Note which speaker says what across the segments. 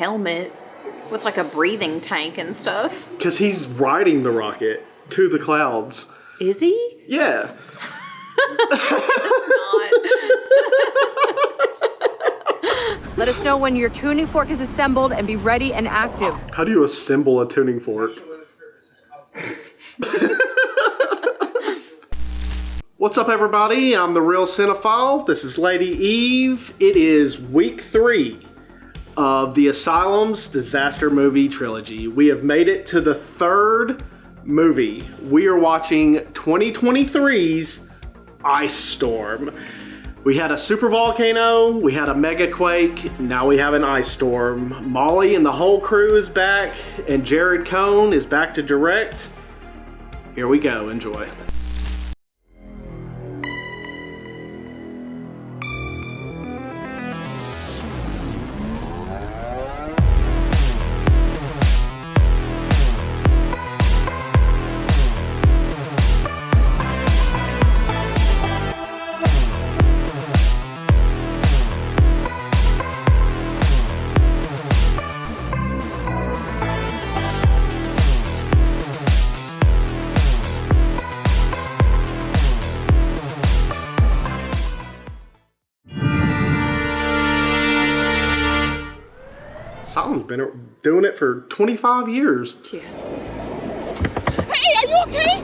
Speaker 1: helmet with like a breathing tank and stuff?
Speaker 2: Because he's riding the rocket to the clouds.
Speaker 1: Is he?
Speaker 2: Yeah.
Speaker 1: Not.
Speaker 3: Let us know when your tuning fork is assembled and be ready and active.
Speaker 2: How do you assemble a tuning fork? What's up, everybody? I'm the real Cinephile. This is Lady Eve. It is week 3 of the Asylum's disaster movie trilogy. We have made it to the 3rd movie. We are watching 2023's Ice Storm. We had a super volcano, we had a mega quake, now we have an ice storm. Molly and the whole crew is back, and Jared Cohn is back to direct. Here we go, enjoy. Asylum's been doing it for 25 years.
Speaker 1: Yeah.
Speaker 3: Hey, are you okay?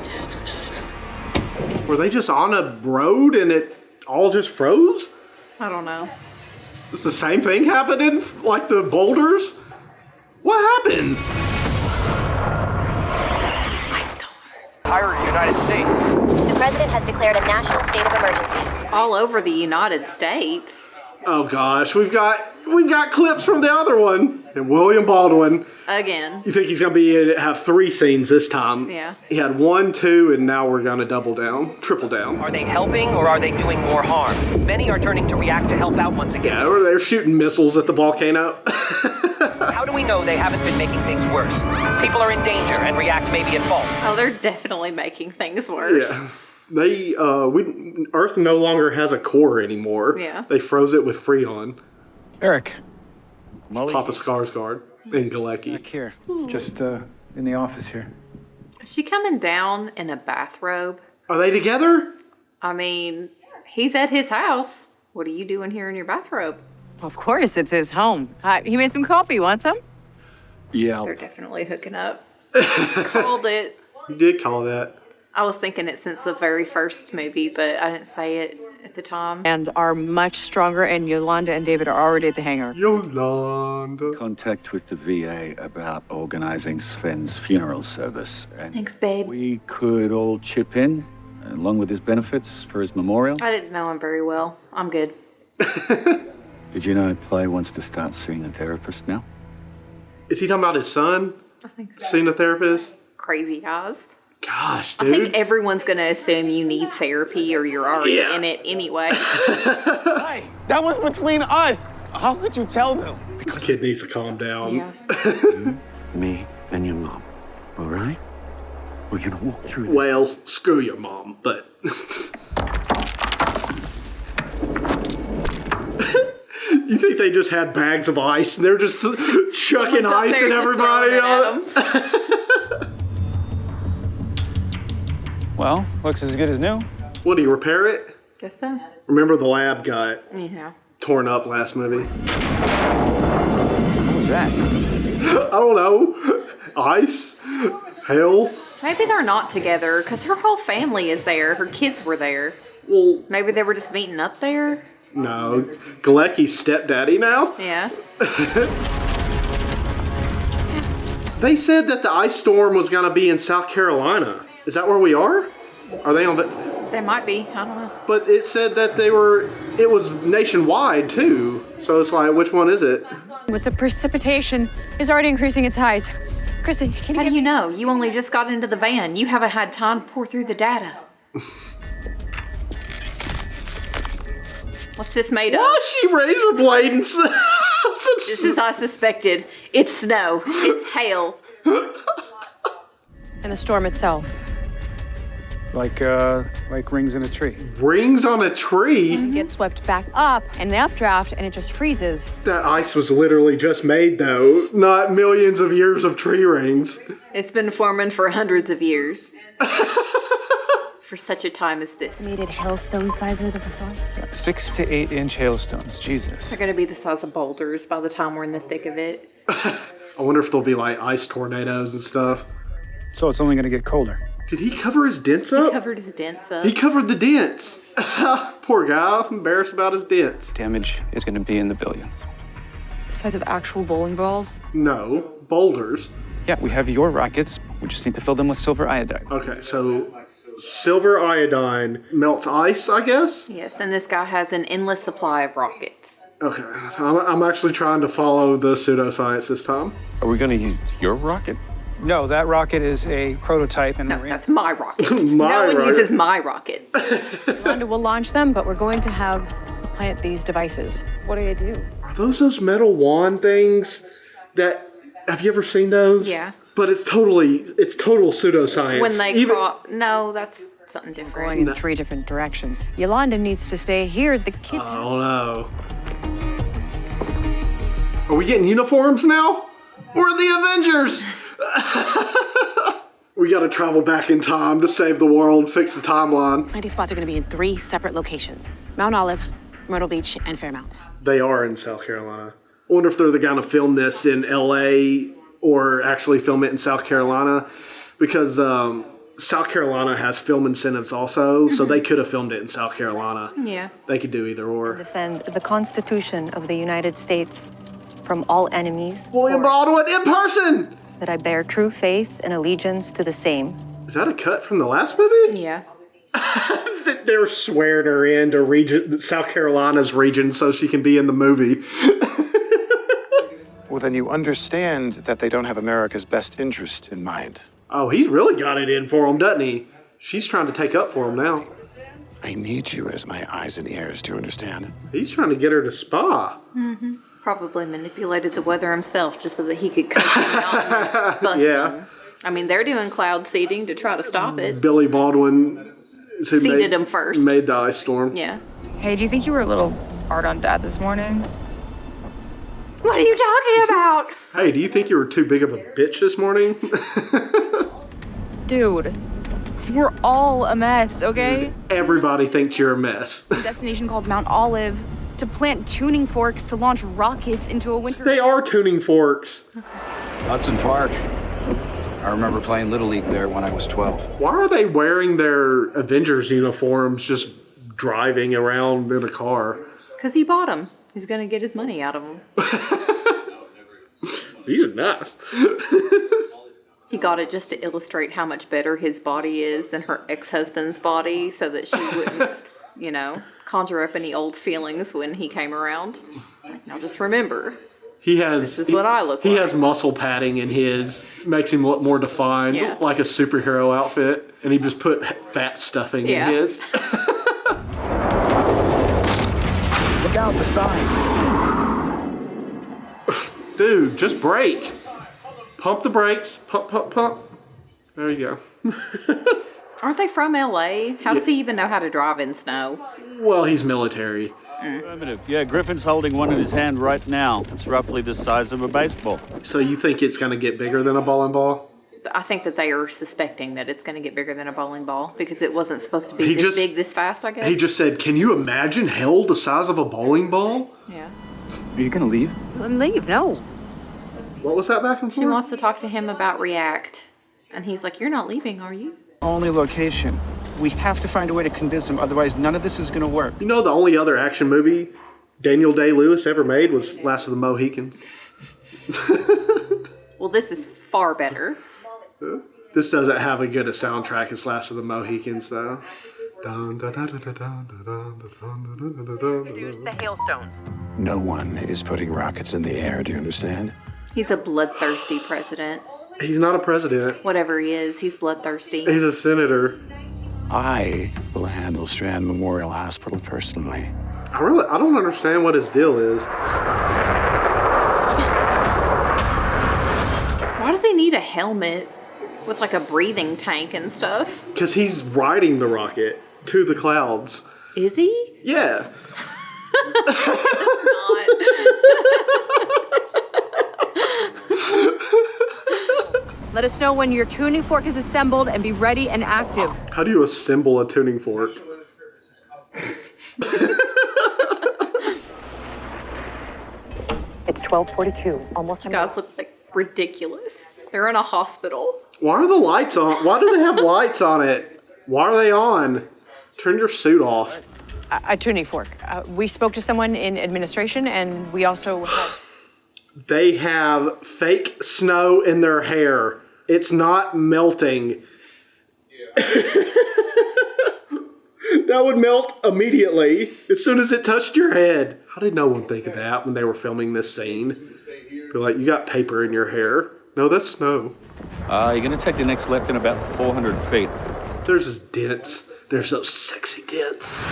Speaker 2: Were they just on a road and it all just froze?
Speaker 1: I don't know.
Speaker 2: Is the same thing happening, like the boulders? What happened?
Speaker 1: Ice storm.
Speaker 4: Entire United States.
Speaker 5: The president has declared a national state of emergency.
Speaker 1: All over the United States.
Speaker 2: Oh gosh, we've got clips from the other one, and William Baldwin.
Speaker 1: Again.
Speaker 2: You think he's gonna have 3 scenes this time?
Speaker 1: Yeah.
Speaker 2: He had 1, 2, and now we're gonna triple down.
Speaker 4: Are they helping or are they doing more harm? Many are turning to react to help out once again.
Speaker 2: Yeah, they're shooting missiles at the volcano.
Speaker 4: How do we know they haven't been making things worse? People are in danger and react may be at fault.
Speaker 1: Oh, they're definitely making things worse.
Speaker 2: Yeah. Earth no longer has a core anymore.
Speaker 1: Yeah.
Speaker 2: They froze it with Freon.
Speaker 6: Eric. Molly.
Speaker 2: Papa Skarsgård and Galecki.
Speaker 6: Back here. Just in the office here.
Speaker 1: Is she coming down in a bathrobe?
Speaker 2: Are they together?
Speaker 1: I mean, he's at his house. What are you doing here in your bathrobe?
Speaker 3: Of course, it's his home. He made some coffee. Want some?
Speaker 6: Yeah.
Speaker 1: They're definitely hooking up. Called it.
Speaker 2: You did call that.
Speaker 1: I was thinking it since the very first movie, but I didn't say it at the time.
Speaker 3: And are much stronger, and Yolanda and David are already at the hangar.
Speaker 2: Yolanda.
Speaker 7: Contact with the VA about organizing Sven's funeral service. And
Speaker 1: Thanks, babe.
Speaker 7: we could all chip in, along with his benefits, for his memorial.
Speaker 1: I didn't know him very well. I'm good.
Speaker 7: Did you know Clay wants to start seeing a therapist now?
Speaker 2: Is he talking about his son?
Speaker 1: I think so.
Speaker 2: Seeing a therapist?
Speaker 1: Crazy eyes.
Speaker 2: Gosh,
Speaker 1: I
Speaker 2: dude.
Speaker 1: think everyone's going to assume you need therapy or you're already in it anyway.
Speaker 8: Hey, that was between us. How could you tell them?
Speaker 2: This kid needs to calm down.
Speaker 1: Yeah.
Speaker 7: Me and your mom, all right? We're gonna walk through this.
Speaker 2: Well, screw your mom, but... You think they just had bags of ice and they're just chucking ice at everybody on it?
Speaker 6: Well, looks as good as new.
Speaker 2: What, do you repair it?
Speaker 1: Guess so.
Speaker 2: Remember the lab got
Speaker 1: Yeah.
Speaker 2: torn up last movie?
Speaker 6: What was that?
Speaker 2: I don't know. Ice? Hell?
Speaker 1: Maybe they're not together because her whole family is there. Her kids were there.
Speaker 2: Well,
Speaker 1: Maybe they were just meeting up there.
Speaker 2: no. Galecki's stepdaddy now?
Speaker 1: Yeah.
Speaker 2: They said that the ice storm was going to be in South Carolina. Is that where we are? Are they on...
Speaker 1: They might be. I don't know.
Speaker 2: But it said that it was nationwide too. So it's like, which one is it?
Speaker 3: With the precipitation is already increasing its highs. Chrissy, can you
Speaker 1: How
Speaker 3: get
Speaker 1: do you know? You only just got into the van. You haven't had time to pour through the data. What's this made of?
Speaker 2: Oh, she razor blade and some...
Speaker 1: This is I suspected. It's snow. It's hail.
Speaker 3: and the storm itself?
Speaker 6: Like rings in a tree.
Speaker 2: Rings on a tree?
Speaker 3: Get swept back up in the updraft and it just freezes.
Speaker 2: That ice was literally just made, though, not millions of years of tree rings.
Speaker 1: It's been forming for hundreds of years. For such a time as this.
Speaker 3: Needed hailstone sizes of the storm.
Speaker 6: 6 to 8 inch hailstones. Jesus.
Speaker 1: They're gonna be the size of boulders by the time we're in the thick of it.
Speaker 2: I wonder if there'll be like ice tornadoes and stuff.
Speaker 6: So it's only gonna get colder.
Speaker 2: Did he cover his dents up?
Speaker 1: He covered his dents up.
Speaker 2: He covered the dents. Poor guy, I'm embarrassed about his dents.
Speaker 6: Damage is gonna be in the billions.
Speaker 3: The size of actual bowling balls?
Speaker 2: No, boulders.
Speaker 6: Yeah, we have your rockets. We just need to fill them with silver iodide.
Speaker 2: Okay, so silver iodine melts ice, I guess?
Speaker 1: Yes, and this guy has an endless supply of rockets.
Speaker 2: Okay, so I'm actually trying to follow the pseudoscience this time.
Speaker 9: Are we going to use your rocket?
Speaker 6: No, that rocket is a prototype and
Speaker 1: No, that's my rocket.
Speaker 2: My
Speaker 1: no one
Speaker 2: rocket.
Speaker 1: uses my rocket.
Speaker 3: Yolanda will launch them, but we're going to have to plant these devices. What do they do?
Speaker 2: Are those metal wand things that, have you ever seen those?
Speaker 1: Yeah.
Speaker 2: But it's total pseudoscience.
Speaker 1: When they
Speaker 2: Even-
Speaker 1: no, that's something different.
Speaker 3: Going in 3 different directions. Yolanda needs to stay here. The kids.
Speaker 2: I don't know. Are we getting uniforms now? We're the Avengers! We gotta travel back in time to save the world, fix the timeline.
Speaker 10: Planting spots are going to be in 3 separate locations. Mount Olive, Myrtle Beach, and Fairmount.
Speaker 2: They are in South Carolina. I wonder if they're gonna film this in LA or actually film it in South Carolina, because South Carolina has film incentives also, so they could have filmed it in South Carolina.
Speaker 1: Yeah.
Speaker 2: They could do either or.
Speaker 11: Defend the Constitution of the United States from all enemies.
Speaker 2: William Baldwin in person!
Speaker 11: That I bear true faith and allegiance to the same.
Speaker 2: Is that a cut from the last movie?
Speaker 1: Yeah.
Speaker 2: They're swearing her into region, South Carolina's region, so she can be in the movie.
Speaker 12: Well, then you understand that they don't have America's best interest in mind.
Speaker 2: Oh, he's really got it in for him, doesn't he? She's trying to take up for him now.
Speaker 12: I need you as my eyes and ears, do you understand?
Speaker 2: He's trying to get her to spa.
Speaker 1: Mm-hmm. Probably manipulated the weather himself just so that he could coach him out and bust him. I mean, they're doing cloud seeding to try to stop it.
Speaker 2: Billy Baldwin
Speaker 1: Seeded him first.
Speaker 2: Made the ice storm.
Speaker 1: Yeah.
Speaker 13: Hey, do you think you were a little hard on Dad this morning?
Speaker 1: What are you talking about?
Speaker 2: Hey, do you think you were too big of a bitch this morning?
Speaker 13: Dude, we're all a mess, okay?
Speaker 2: Everybody thinks you're a mess.
Speaker 13: A destination called Mount Olive to plant tuning forks to launch rockets into a winter.
Speaker 2: They are tuning forks.
Speaker 14: Hudson Park. I remember playing Little League there when I was 12.
Speaker 2: Why are they wearing their Avengers uniforms just driving around in a car?
Speaker 1: Because he bought them. He's going to get his money out of them.
Speaker 2: These are nice.
Speaker 1: He got it just to illustrate how much better his body is than her ex-husband's body so that she wouldn't, you know, conjure up any old feelings when he came around. Now just remember, this is what I look like.
Speaker 2: He has muscle padding in his, makes him look more defined, like a superhero outfit, and he just put fat stuffing in his.
Speaker 6: Look out, the sign.
Speaker 2: Dude, just brake. Pump the brakes. Pump, pump, pump. There you go.
Speaker 1: Aren't they from LA? How does he even know how to drive in snow?
Speaker 2: Well, he's military.
Speaker 15: Affirmative. Yeah, Griffin's holding one in his hand right now. It's roughly the size of a baseball.
Speaker 2: So you think it's going to get bigger than a bowling ball?
Speaker 1: I think that they are suspecting that it's going to get bigger than a bowling ball because it wasn't supposed to be this big this fast, I guess.
Speaker 2: He just said, can you imagine hell the size of a bowling ball?
Speaker 1: Yeah.
Speaker 6: Are you going to leave?
Speaker 1: Leave? No.
Speaker 2: What was that back and forth?
Speaker 1: She wants to talk to him about React. And he's like, you're not leaving, are you?
Speaker 6: Only location. We have to find a way to convince him, otherwise none of this is going to work.
Speaker 2: You know, the only other action movie Daniel Day-Lewis ever made was Last of the Mohicans.
Speaker 1: Well, this is far better.
Speaker 2: This doesn't have as good a soundtrack as Last of the Mohicans, though.
Speaker 3: Reduce the hailstones.
Speaker 12: No one is putting rockets in the air, do you understand?
Speaker 1: He's a bloodthirsty president.
Speaker 2: He's not a president.
Speaker 1: Whatever he is, he's bloodthirsty.
Speaker 2: He's a senator.
Speaker 12: I will handle Strand Memorial Hospital personally.
Speaker 2: I don't understand what his deal is.
Speaker 1: Why does he need a helmet? With like a breathing tank and stuff.
Speaker 2: Because he's riding the rocket to the clouds.
Speaker 1: Is he?
Speaker 2: Yeah.
Speaker 1: Not.
Speaker 3: Let us know when your tuning fork is assembled and be ready and active.
Speaker 2: How do you assemble a tuning fork?
Speaker 11: It's 12:42, almost a minute.
Speaker 1: Guys look like ridiculous. They're in a hospital.
Speaker 2: Why are the lights on? Why do they have lights on it? Why are they on? Turn your suit off.
Speaker 3: A tuning fork. We spoke to someone in administration, and we also have...
Speaker 2: They have fake snow in their hair. It's not melting. That would melt immediately as soon as it touched your head. How did no one think of that when they were filming this scene? They're like, you got paper in your hair. No, that's snow.
Speaker 15: You're gonna take the next left in about 400 feet.
Speaker 2: There's his dents. There's those sexy dents.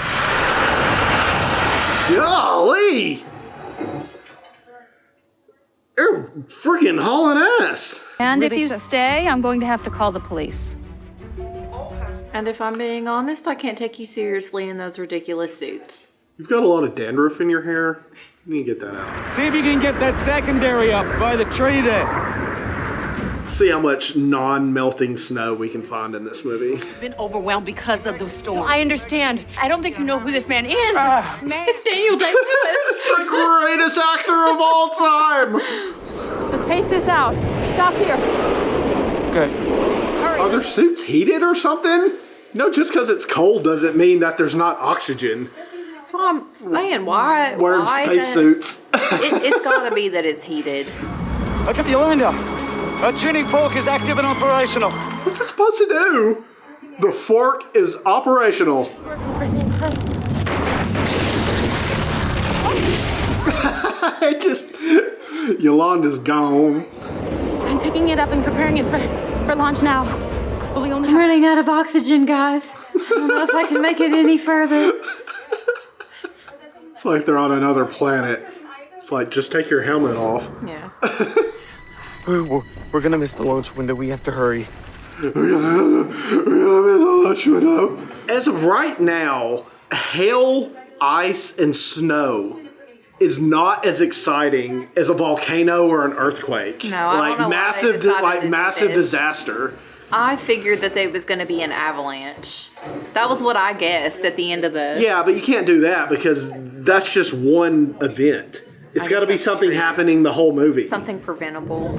Speaker 2: Golly! You're freaking hauling ass.
Speaker 13: And if you stay, I'm going to have to call the police.
Speaker 1: And if I'm being honest, I can't take you seriously in those ridiculous suits.
Speaker 2: You've got a lot of dandruff in your hair. You need to get that out.
Speaker 6: See if you can get that secondary up by the tree there.
Speaker 2: See how much non-melting snow we can find in this movie.
Speaker 10: Been overwhelmed because of the storm.
Speaker 3: I understand. I don't think you know who this man is.
Speaker 1: It's Daniel Day-Lewis.
Speaker 2: It's the greatest actor of all time.
Speaker 3: Let's pace this out. Stop here.
Speaker 6: Good.
Speaker 3: Hurry.
Speaker 2: Are their suits heated or something? No, just because it's cold doesn't mean that there's not oxygen.
Speaker 1: That's what I'm saying. Why?
Speaker 2: Wearing space suits.
Speaker 1: It's gotta be that it's heated.
Speaker 6: Look at the window. Our tuning fork is active and operational.
Speaker 2: What's it supposed to do? The fork is operational. It just... Yolanda's gone.
Speaker 10: I'm picking it up and preparing it for launch now. But we only
Speaker 1: I'm running out of oxygen, guys. I don't know if I can make it any further.
Speaker 2: It's like they're on another planet. It's like, just take your helmet off.
Speaker 1: Yeah.
Speaker 12: We're gonna miss the launch window. We have to hurry.
Speaker 2: We're gonna miss the launch window. As of right now, hail, ice, and snow is not as exciting as a volcano or an earthquake.
Speaker 1: No, I don't know why they decided to do
Speaker 2: massive
Speaker 1: this.
Speaker 2: disaster.
Speaker 1: I figured that there was going to be an avalanche. That was what I guessed at the end of the...
Speaker 2: Yeah, but you can't do that because that's just one event. It's got to be something happening the whole movie.
Speaker 1: Something preventable.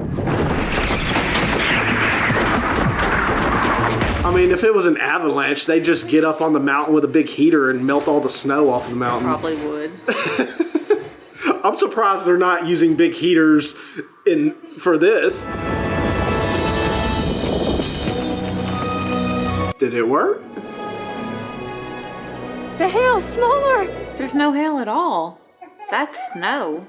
Speaker 2: I mean, if it was an avalanche, they'd just get up on the mountain with a big heater and melt all the snow off the mountain.
Speaker 1: Probably would.
Speaker 2: I'm surprised they're not using big heaters for this. Did it work?
Speaker 3: The hail's smaller.
Speaker 1: There's no hail at all. That's snow.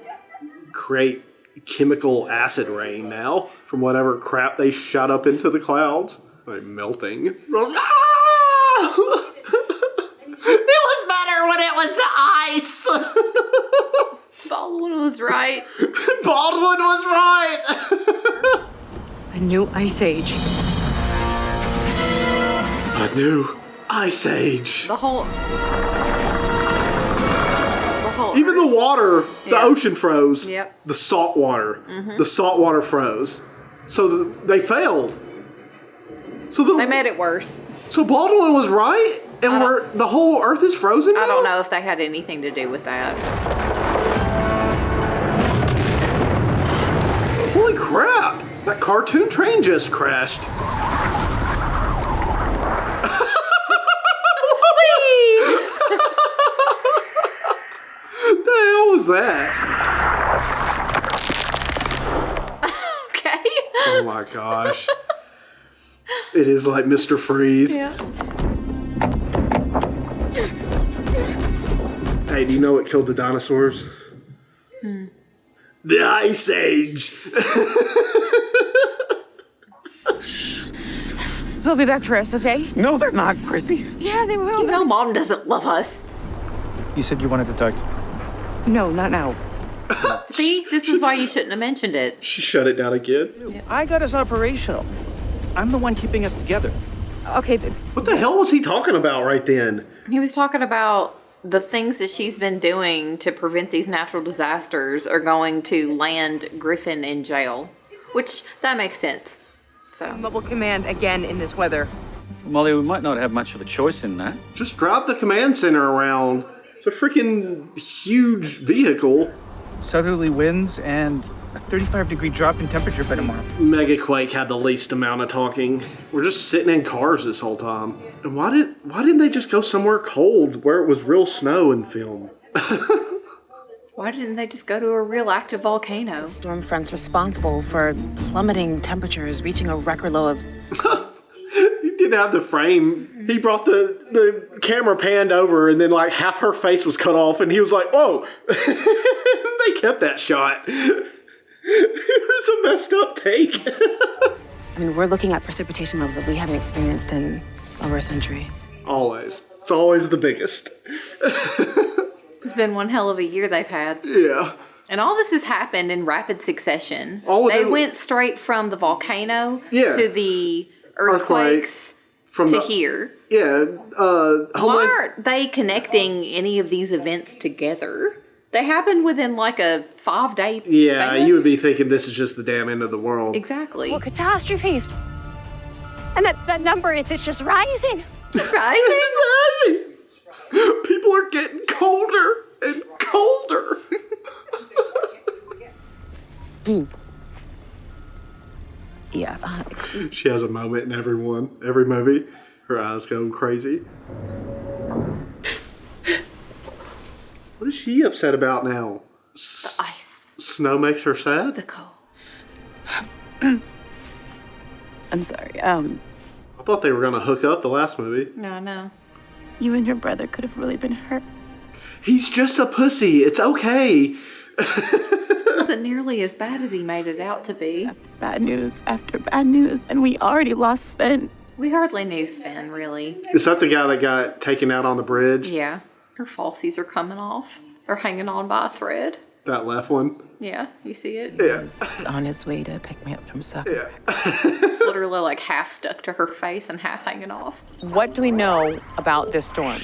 Speaker 2: Create chemical acid rain now from whatever crap they shot up into the clouds. Like melting. It was better when it was the ice.
Speaker 1: Baldwin was right.
Speaker 2: Baldwin was right.
Speaker 3: A new ice age.
Speaker 2: A new ice age.
Speaker 1: The whole
Speaker 2: Even the water, the ocean froze.
Speaker 1: Yep.
Speaker 2: The salt water. Mm-hmm. The salt water froze. So they failed. So
Speaker 1: they made it worse.
Speaker 2: So Baldwin was right? And the whole Earth is frozen now?
Speaker 1: I don't know if they had anything to do with that.
Speaker 2: Holy crap! That cartoon train just crashed. The hell was that?
Speaker 1: Okay.
Speaker 2: Oh my gosh. It is like Mr. Freeze.
Speaker 1: Yeah.
Speaker 2: Hey, do you know what killed the dinosaurs? The Ice Age.
Speaker 3: They'll be back for us, okay?
Speaker 12: No, they're not, Chrissy.
Speaker 3: Yeah, they will.
Speaker 1: You know Mom doesn't love us.
Speaker 6: You said you wanted to talk to...
Speaker 3: No, not now.
Speaker 1: See? This is why you shouldn't have mentioned it.
Speaker 2: She shut it down again.
Speaker 6: I got us operational. I'm the one keeping us together.
Speaker 3: Okay,
Speaker 2: What the hell was he talking about right then?
Speaker 1: He was talking about the things that she's been doing to prevent these natural disasters are going to land Griffin in jail, which that makes sense. So
Speaker 3: mobile command again in this weather.
Speaker 14: Molly, we might not have much of a choice in that.
Speaker 2: Just drive the command center around. It's a freaking huge vehicle.
Speaker 6: Southerly winds and a 35-degree drop in temperature by tomorrow.
Speaker 2: Megaquake had the least amount of talking. We're just sitting in cars this whole time. And why didn't they just go somewhere cold where it was real snow and film?
Speaker 1: why didn't they just go to a real active volcano?
Speaker 10: Storm front's responsible for plummeting temperatures, reaching a record low of...
Speaker 2: He didn't have the frame. He brought the camera panned over and then like half her face was cut off and he was like, whoa. They kept that shot. It was a messed up take.
Speaker 10: I mean, we're looking at precipitation levels that we haven't experienced in over a century.
Speaker 2: Always. It's always the biggest.
Speaker 1: It's been one hell of a year they've had.
Speaker 2: Yeah.
Speaker 1: And all this has happened in rapid succession.
Speaker 2: They
Speaker 1: went straight from the volcano
Speaker 2: Yeah.
Speaker 1: to the earthquakes to here.
Speaker 2: Yeah.
Speaker 1: Why aren't they connecting any of these events together? They happened within like a 5-day
Speaker 2: Yeah,
Speaker 1: span.
Speaker 2: you would be thinking this is just the damn end of the world.
Speaker 1: Exactly.
Speaker 3: Well, catastrophes. And that number, it's just rising.
Speaker 1: Just rising.
Speaker 2: People are getting colder and colder.
Speaker 10: Yeah.
Speaker 2: She has a moment in every movie. Her eyes go crazy. What is she upset about now?
Speaker 1: The ice.
Speaker 2: Snow makes her sad?
Speaker 1: The cold.
Speaker 10: I'm sorry.
Speaker 2: I thought they were going to hook up the last movie.
Speaker 1: No.
Speaker 13: You and your brother could have really been hurt.
Speaker 2: He's just a pussy. It's okay.
Speaker 1: It wasn't nearly as bad as he made it out to be.
Speaker 13: Bad news after bad news, and we already lost Sven.
Speaker 1: We hardly knew Sven, really.
Speaker 2: Is that the guy that got taken out on the bridge?
Speaker 1: Yeah. Her falsies are coming off. They're hanging on by a thread.
Speaker 2: That left one?
Speaker 1: Yeah, you see it?
Speaker 2: Yeah.
Speaker 10: He's on his way to pick me up from soccer.
Speaker 2: Yeah.
Speaker 1: It's literally like half stuck to her face and half hanging off.
Speaker 3: What do we know about this storm?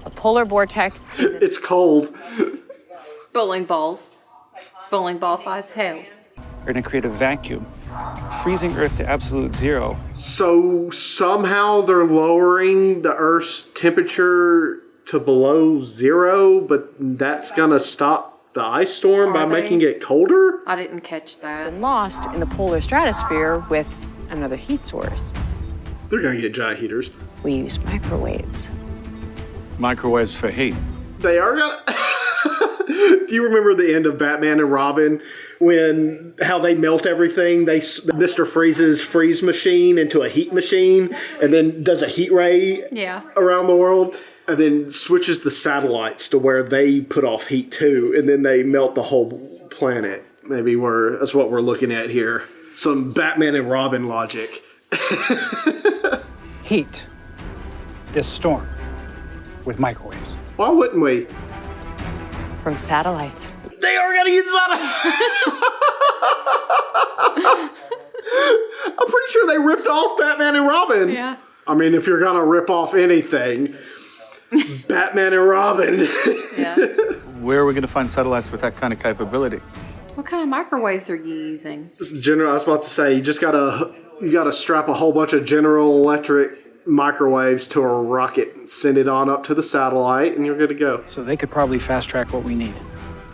Speaker 3: A polar vortex is...
Speaker 2: It's cold.
Speaker 1: Bowling balls. Bowling ball size hell.
Speaker 6: We're gonna create a vacuum, freezing Earth to absolute zero.
Speaker 2: So somehow they're lowering the Earth's temperature to below zero, but that's gonna stop the ice storm by making it colder?
Speaker 1: I didn't catch that.
Speaker 3: been lost in the polar stratosphere with another heat source.
Speaker 2: They're gonna get giant heaters.
Speaker 10: We use microwaves.
Speaker 14: Microwaves for heat.
Speaker 2: They are gonna... Do you remember the end of Batman and Robin when how they melt everything? Mr. Freeze's freeze machine into a heat machine and then does a heat ray around the world and then switches the satellites to where they put off heat too and then they melt the whole planet. Maybe that's what we're looking at here. Some Batman and Robin logic.
Speaker 6: Heat this storm with microwaves.
Speaker 2: Why wouldn't we?
Speaker 3: From satellites.
Speaker 2: They are gonna use that. I'm pretty sure they ripped off Batman and Robin.
Speaker 1: Yeah.
Speaker 2: I mean, if you're gonna rip off anything, Batman and Robin.
Speaker 1: Yeah.
Speaker 15: Where are we gonna find satellites with that kind of capability?
Speaker 1: What kind of microwaves are you using?
Speaker 2: I was about to say, you gotta strap a whole bunch of General Electric microwaves to a rocket and send it on up to the satellite and you're good to go.
Speaker 6: So they could probably fast track what we need.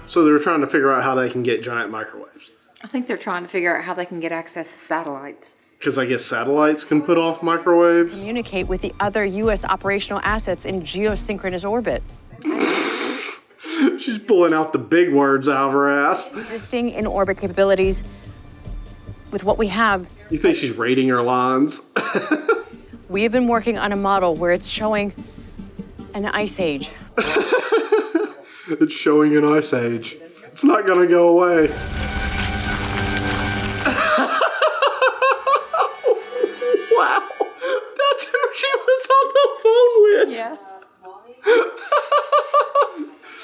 Speaker 2: So they're trying to figure out how they can get giant microwaves.
Speaker 1: I think they're trying to figure out how they can get access to satellites.
Speaker 2: Because I guess satellites can put off microwaves.
Speaker 3: Communicate with the other U.S. operational assets in geosynchronous orbit.
Speaker 2: She's pulling out the big words out of her ass.
Speaker 3: Existing in orbit capabilities with what we have.
Speaker 2: You think she's rating her lines?
Speaker 3: We have been working on a model where it's showing an ice age.
Speaker 2: It's showing an ice age. It's not gonna go away. Wow, that's who she was on the phone with.
Speaker 1: Yeah.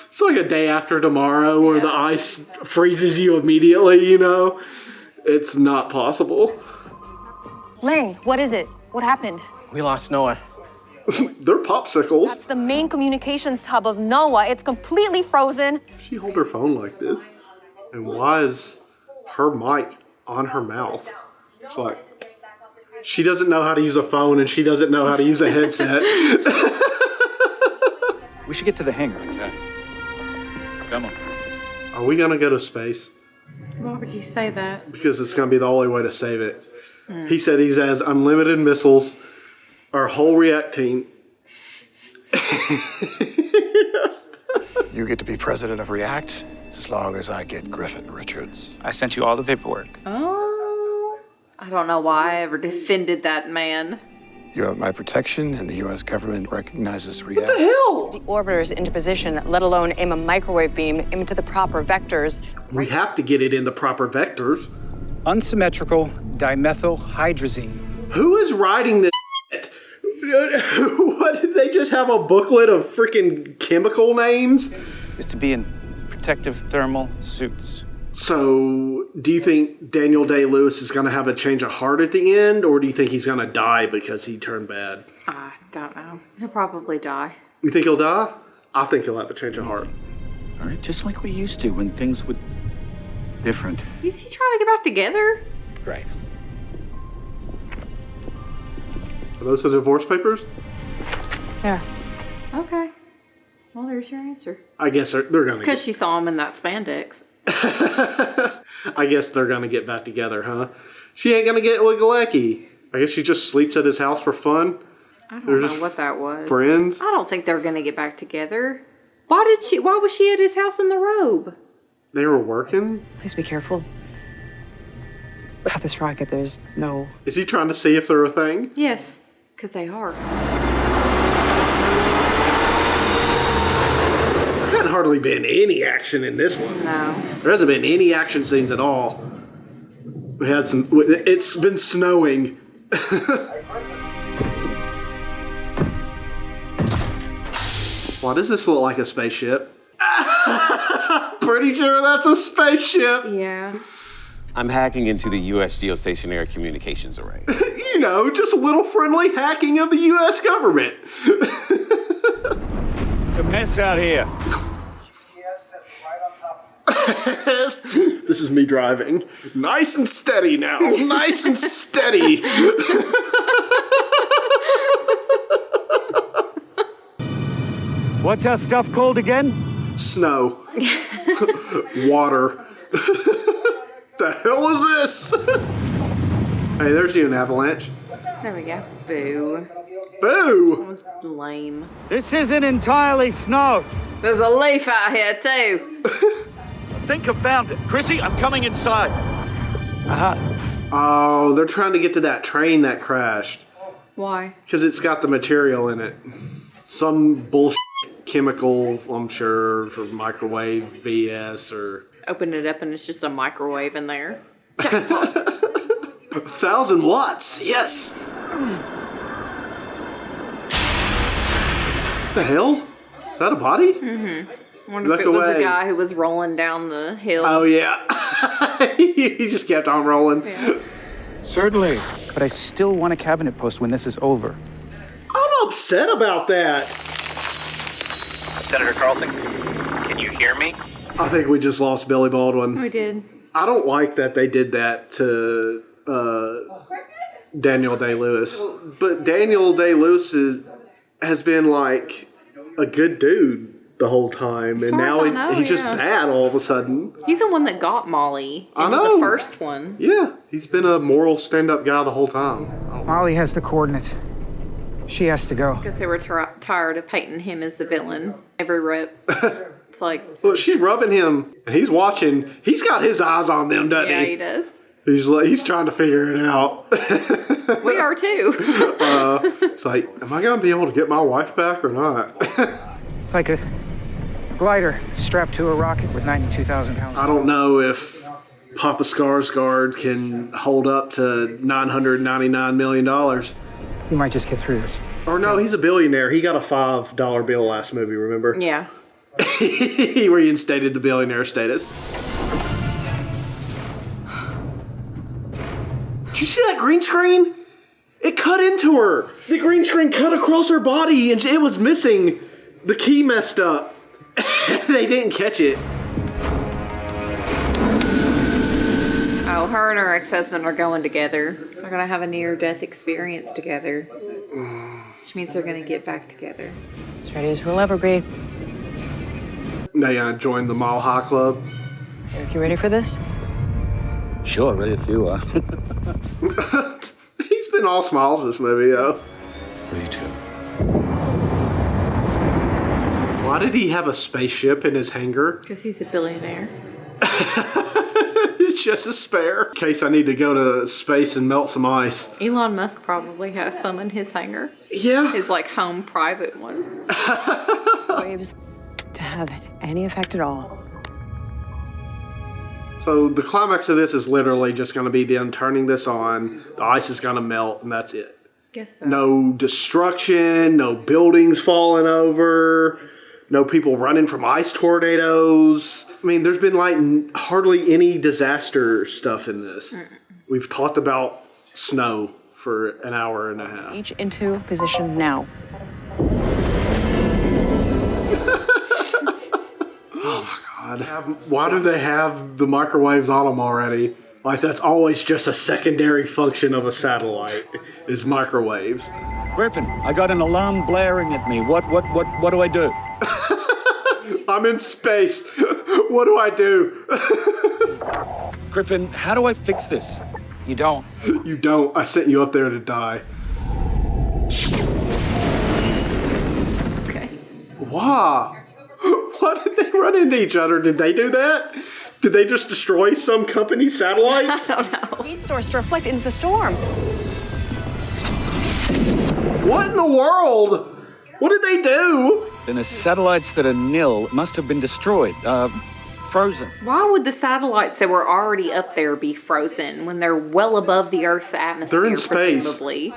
Speaker 2: It's like a day after tomorrow where the ice freezes you immediately, you know? It's not possible.
Speaker 3: Lang, what is it? What happened?
Speaker 16: We lost Noah.
Speaker 2: They're popsicles.
Speaker 11: That's the main communications hub of NOAA. It's completely frozen.
Speaker 2: She hold her phone like this? And why is her mic on her mouth? It's like, she doesn't know how to use a phone and she doesn't know how to use a headset.
Speaker 6: We should get to the hangar. Okay. Come on.
Speaker 2: Are we gonna go to space?
Speaker 1: Why would you say that?
Speaker 2: Because it's gonna be the only way to save it. He said he has unlimited missiles. Our whole react team.
Speaker 12: You get to be president of React as long as I get Griffin Richards.
Speaker 6: I sent you all the paperwork.
Speaker 1: Oh. I don't know why I ever defended that man.
Speaker 12: You have my protection, and the U.S. government recognizes React.
Speaker 2: What the hell?
Speaker 3: The orbiter's into position, let alone aim a microwave beam into the proper vectors.
Speaker 2: We have to get it in the proper vectors.
Speaker 6: Unsymmetrical dimethylhydrazine.
Speaker 2: Who is writing this? What, did they just have a booklet of freaking chemical names?
Speaker 6: Is to be in protective thermal suits.
Speaker 2: So, do you think Daniel Day-Lewis is going to have a change of heart at the end, or do you think he's going to die because he turned bad?
Speaker 1: I don't know. He'll probably die.
Speaker 2: You think he'll die? I think he'll have a change of heart.
Speaker 7: All right, just like we used to when things were different.
Speaker 1: Is he trying to get back together?
Speaker 7: Great.
Speaker 2: Are those the divorce papers?
Speaker 1: Yeah. Okay. Well, there's your answer.
Speaker 2: I guess they're going to.
Speaker 1: Because she saw him in that spandex.
Speaker 2: I guess they're going to get back together, huh? She ain't going to get with Galecki. I guess she just sleeps at his house for fun.
Speaker 1: I don't know what that was.
Speaker 2: Friends?
Speaker 1: I don't think they're going to get back together. Why was she at his house in the robe?
Speaker 2: They were working?
Speaker 3: Please be careful. About this rocket, there's no...
Speaker 2: Is he trying to see if they're a thing?
Speaker 1: Yes, because they are.
Speaker 2: There hasn't hardly been any action in this one.
Speaker 1: No.
Speaker 2: There hasn't been any action scenes at all. We had some... It's been snowing. Why does this look like a spaceship? Pretty sure that's a spaceship.
Speaker 1: Yeah.
Speaker 9: I'm hacking into the U.S. geostationary communications array.
Speaker 2: You know, just a little friendly hacking of the U.S. government.
Speaker 15: It's a mess out here.
Speaker 2: This is me driving. Nice and steady now. Nice and steady.
Speaker 15: What's our stuff called again?
Speaker 2: Snow. Water. The hell is this? Hey, there's you, an avalanche.
Speaker 1: There we go. Boo.
Speaker 2: Boo!
Speaker 1: That was lame.
Speaker 15: This isn't entirely snow.
Speaker 1: There's a leaf out here, too.
Speaker 15: I think I found it. Chrissy, I'm coming inside.
Speaker 2: Oh, they're trying to get to that train that crashed.
Speaker 1: Why?
Speaker 2: Because it's got the material in it. Some bullshit chemical, I'm sure, for microwave BS or...
Speaker 1: Open it up and it's just a microwave in there.
Speaker 2: 1,000 watts, yes! The hell? Is that a body?
Speaker 1: Mm-hmm. I wonder
Speaker 2: Look
Speaker 1: if it was
Speaker 2: away.
Speaker 1: a guy who was rolling down the hill.
Speaker 2: Oh, yeah. He just kept on rolling.
Speaker 1: Yeah.
Speaker 6: Certainly. But I still want a cabinet post when this is over.
Speaker 2: I'm upset about that.
Speaker 17: Senator Carlson, can you hear me?
Speaker 2: I think we just lost Billy Baldwin.
Speaker 1: We did.
Speaker 2: I don't like that they did that to Daniel Day-Lewis. But Daniel Day-Lewis has been like a good dude the whole time.
Speaker 1: As
Speaker 2: And
Speaker 1: far
Speaker 2: now
Speaker 1: as I know,
Speaker 2: he's just
Speaker 1: yeah.
Speaker 2: bad all of a sudden.
Speaker 1: He's the one that got Molly
Speaker 2: I
Speaker 1: into
Speaker 2: know.
Speaker 1: the first one.
Speaker 2: Yeah, he's been a moral stand-up guy the whole time.
Speaker 6: Molly has the coordinates. She has to go.
Speaker 1: Because they were tired of painting him as the villain. Every rep. It's like...
Speaker 2: Look, she's rubbing him, and he's watching. He's got his eyes on them, doesn't
Speaker 1: Yeah,
Speaker 2: he?
Speaker 1: he does.
Speaker 2: He's trying to figure it out.
Speaker 1: We are too.
Speaker 2: It's like, am I going to be able to get my wife back or not?
Speaker 6: Like a glider strapped to a rocket with 92,000 pounds.
Speaker 2: I don't know if Papa Skarsgård can hold up to $999 million.
Speaker 6: You might just get through this.
Speaker 2: Or no, he's a billionaire. He got a $5 bill last movie, remember?
Speaker 1: Yeah.
Speaker 2: He reinstated the billionaire status. Did you see that green screen? It cut into her. The green screen cut across her body and it was missing. The key messed up. They didn't catch it.
Speaker 1: Oh, her and her ex-husband are going together. They're going to have a near-death experience together. Which means they're going to get back together.
Speaker 3: As ready as we'll ever be.
Speaker 2: They joined the Mile High Club.
Speaker 3: Eric, you ready for this?
Speaker 14: Sure, ready if you are.
Speaker 2: He's been all smiles this movie, though.
Speaker 14: Me too.
Speaker 2: Why did he have a spaceship in his hangar?
Speaker 1: Because he's a billionaire.
Speaker 2: It's just a spare. In case I need to go to space and melt some ice.
Speaker 1: Elon Musk probably has some in his hangar.
Speaker 2: Yeah.
Speaker 1: His, like, home private one.
Speaker 3: Waves to have any effect at all.
Speaker 2: So the climax of this is literally just going to be them turning this on. The ice is going to melt, and that's it.
Speaker 1: Guess so.
Speaker 2: No destruction, no buildings falling over, no people running from ice tornadoes. I mean, there's been like hardly any disaster stuff in this. We've talked about snow for an hour and a half.
Speaker 3: Each into position now.
Speaker 2: Oh my God. Why do they have the microwaves on them already? Like, that's always just a secondary function of a satellite, is microwaves.
Speaker 6: Griffin, I got an alarm blaring at me. What do I do?
Speaker 2: I'm in space. What do I do?
Speaker 6: Griffin, how do I fix this?
Speaker 14: You don't.
Speaker 2: You don't. I sent you up there to die.
Speaker 1: Okay.
Speaker 2: Wow. Why did they run into each other? Did they do that? Did they just destroy some company's satellites?
Speaker 1: I don't know.
Speaker 3: Heat source to reflect into the storm.
Speaker 2: What in the world? What did they do?
Speaker 6: Then the satellites that are nil must have been destroyed, frozen.
Speaker 1: Why would the satellites that were already up there be frozen when they're well above the Earth's atmosphere?
Speaker 2: They're in space.
Speaker 1: Presumably?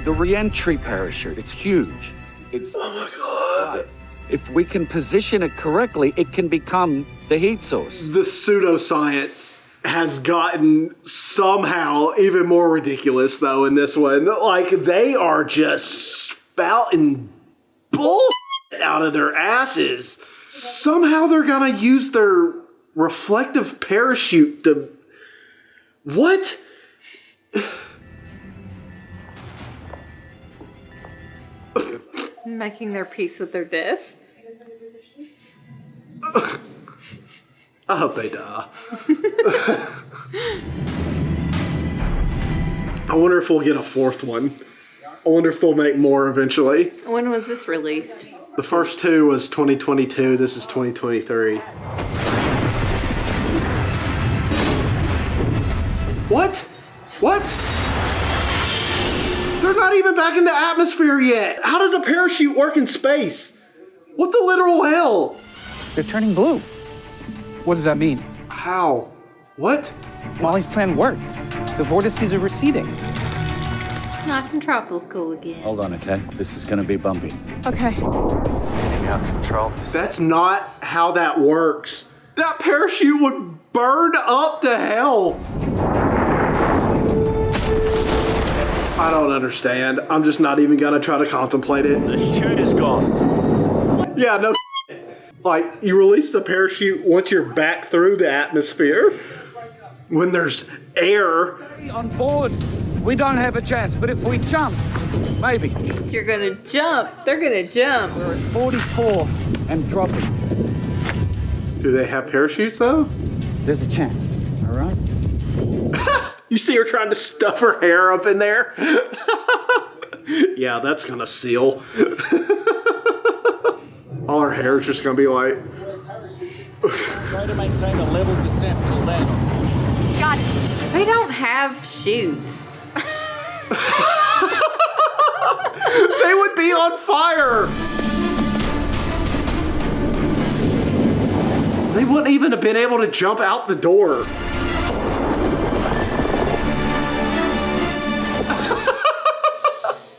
Speaker 6: The re-entry parachute, it's huge. It's,
Speaker 2: oh my God.
Speaker 6: If we can position it correctly, it can become the heat source.
Speaker 2: The pseudoscience has gotten somehow even more ridiculous, though, in this one. Like, they are just spouting bull out of their asses. Somehow they're gonna use their reflective parachute to... What?
Speaker 1: Making their peace with their death.
Speaker 2: I hope they die. I wonder if we'll get a fourth one. I wonder if they'll make more eventually.
Speaker 1: When was this released?
Speaker 2: The first two was 2022. This is 2023. What? What? They're not even back in the atmosphere yet. How does a parachute work in space? What the literal hell?
Speaker 6: They're turning blue. What does that mean?
Speaker 2: How? What?
Speaker 6: Molly's plan worked. The vortices are receding.
Speaker 1: Nice and tropical again.
Speaker 6: Hold on, okay? This is gonna be bumpy.
Speaker 3: Okay.
Speaker 2: That's not how that works. That parachute would burn up to hell. I don't understand. I'm just not even gonna try to contemplate it.
Speaker 15: The chute is gone.
Speaker 2: Yeah, no. Like, you release the parachute once you're back through the atmosphere. When there's air.
Speaker 6: On board. We don't have a chance, but if we jump, maybe.
Speaker 1: You're gonna jump. They're gonna jump.
Speaker 6: We're at 44 and dropping.
Speaker 2: Do they have parachutes, though?
Speaker 6: There's a chance, all right?
Speaker 2: You see her trying to stuff her hair up in there? Yeah, that's gonna seal. All her hair is just gonna be like...
Speaker 15: Try to maintain a level descent to land.
Speaker 1: God, they don't have chutes.
Speaker 2: They would be on fire! They wouldn't even have been able to jump out the door.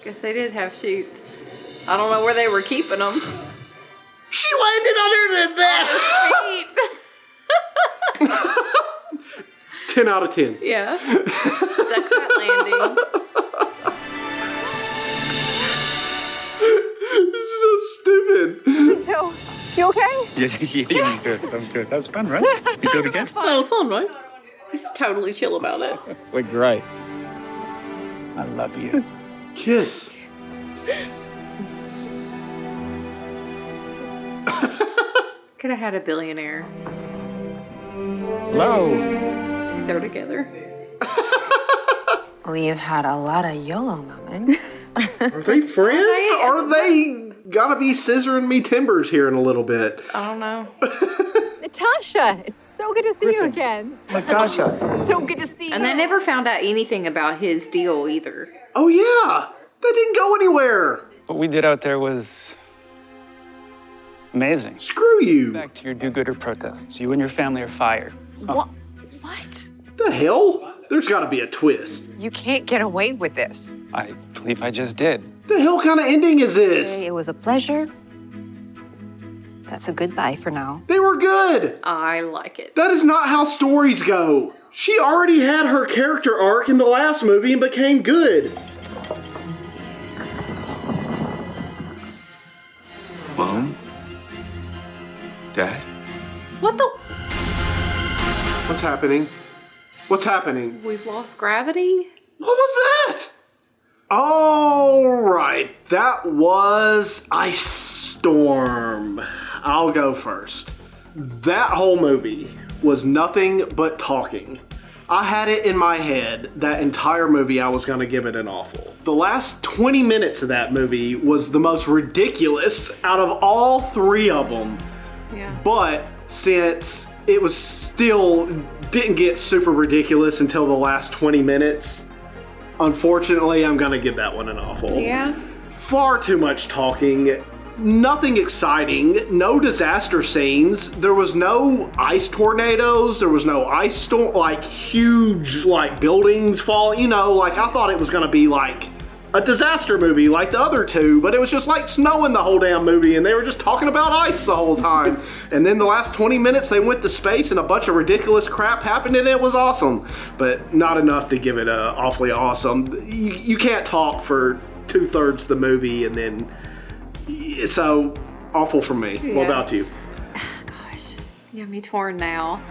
Speaker 1: Guess they did have chutes. I don't know where they were keeping them.
Speaker 2: She landed under that! 10 out of 10.
Speaker 1: Yeah. Stuck that landing.
Speaker 3: So, you okay?
Speaker 6: Yeah, I'm good. I'm good. That was fun, right? You do it again?
Speaker 1: That was fun, right? He's just totally chill about it.
Speaker 6: We're great. I love you.
Speaker 2: Kiss.
Speaker 1: Could have had a billionaire.
Speaker 6: Hello.
Speaker 1: They're together.
Speaker 10: We've had a lot of YOLO moments.
Speaker 2: Are they friends? Are they gonna be scissoring me timbers here in a little bit?
Speaker 1: I don't know.
Speaker 3: Natasha, it's so good to see you again.
Speaker 6: Natasha.
Speaker 3: It's so good to see you.
Speaker 1: And they never found out anything about his deal either.
Speaker 2: Oh yeah, that didn't go anywhere.
Speaker 6: What we did out there was amazing.
Speaker 2: Screw you.
Speaker 6: Back to your do-gooder protests. You and your family are fired.
Speaker 3: What?
Speaker 2: The hell? There's got to be a twist.
Speaker 3: You can't get away with this.
Speaker 6: I believe I just did.
Speaker 2: The hell kind of ending is this?
Speaker 11: It was a pleasure. That's a goodbye for now.
Speaker 2: They were good.
Speaker 1: I like it.
Speaker 2: That is not how stories go. She already had her character arc in the last movie and became good.
Speaker 7: Mom? Dad?
Speaker 1: What the?
Speaker 2: What's happening? What's happening?
Speaker 1: We've lost gravity?
Speaker 2: What was that? All right, that was Ice Storm. I'll go first. That whole movie was nothing but talking. I had it in my head that entire movie I was going to give it an awful. The last 20 minutes of that movie was the most ridiculous out of all three of them.
Speaker 1: Yeah.
Speaker 2: But since it was still didn't get super ridiculous until the last 20 minutes, unfortunately, I'm going to give that one an awful.
Speaker 1: Yeah.
Speaker 2: Far too much talking. Nothing exciting, no disaster scenes, there was no ice tornadoes, there was no ice storm, like huge like buildings fall, you know, like I thought it was gonna be like a disaster movie like the other two, but it was just like snowing the whole damn movie and they were just talking about ice the whole time. And then the last 20 minutes they went to space and a bunch of ridiculous crap happened and it was awesome, but not enough to give it a awfully awesome. You can't talk for 2/3 the movie and then so awful for me.
Speaker 1: Yeah.
Speaker 2: What about you?
Speaker 1: Gosh, yeah, me torn now.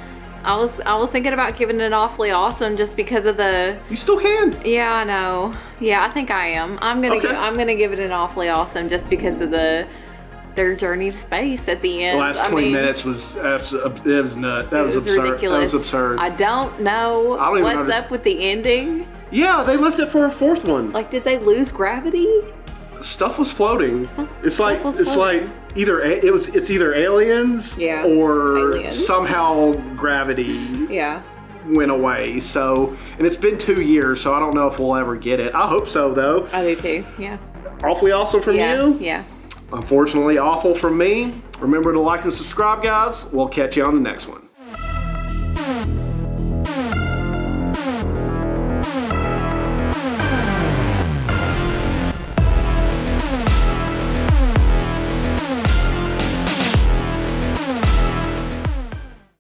Speaker 1: I was thinking about giving it awfully awesome just because of the.
Speaker 2: You still can.
Speaker 1: Yeah, I know. Yeah, I think I am. I'm gonna give it an awfully awesome just because of their journey to space at the end.
Speaker 2: The last 20 minutes was it was nuts. That was absurd.
Speaker 1: Ridiculous.
Speaker 2: That was absurd.
Speaker 1: I don't know what's up with the ending.
Speaker 2: Yeah, they left it for a fourth one.
Speaker 1: Like, did they lose gravity?
Speaker 2: Stuff was floating. It's like either it's either aliens,
Speaker 1: yeah,
Speaker 2: or
Speaker 1: aliens.
Speaker 2: Somehow gravity,
Speaker 1: yeah,
Speaker 2: went away. So, and it's been 2 years, so I don't know if we'll ever get it. I hope so, though.
Speaker 1: I do too. Yeah.
Speaker 2: Awfully awesome from you.
Speaker 1: Yeah.
Speaker 2: Unfortunately, awful from me. Remember to like and subscribe, guys. We'll catch you on the next one.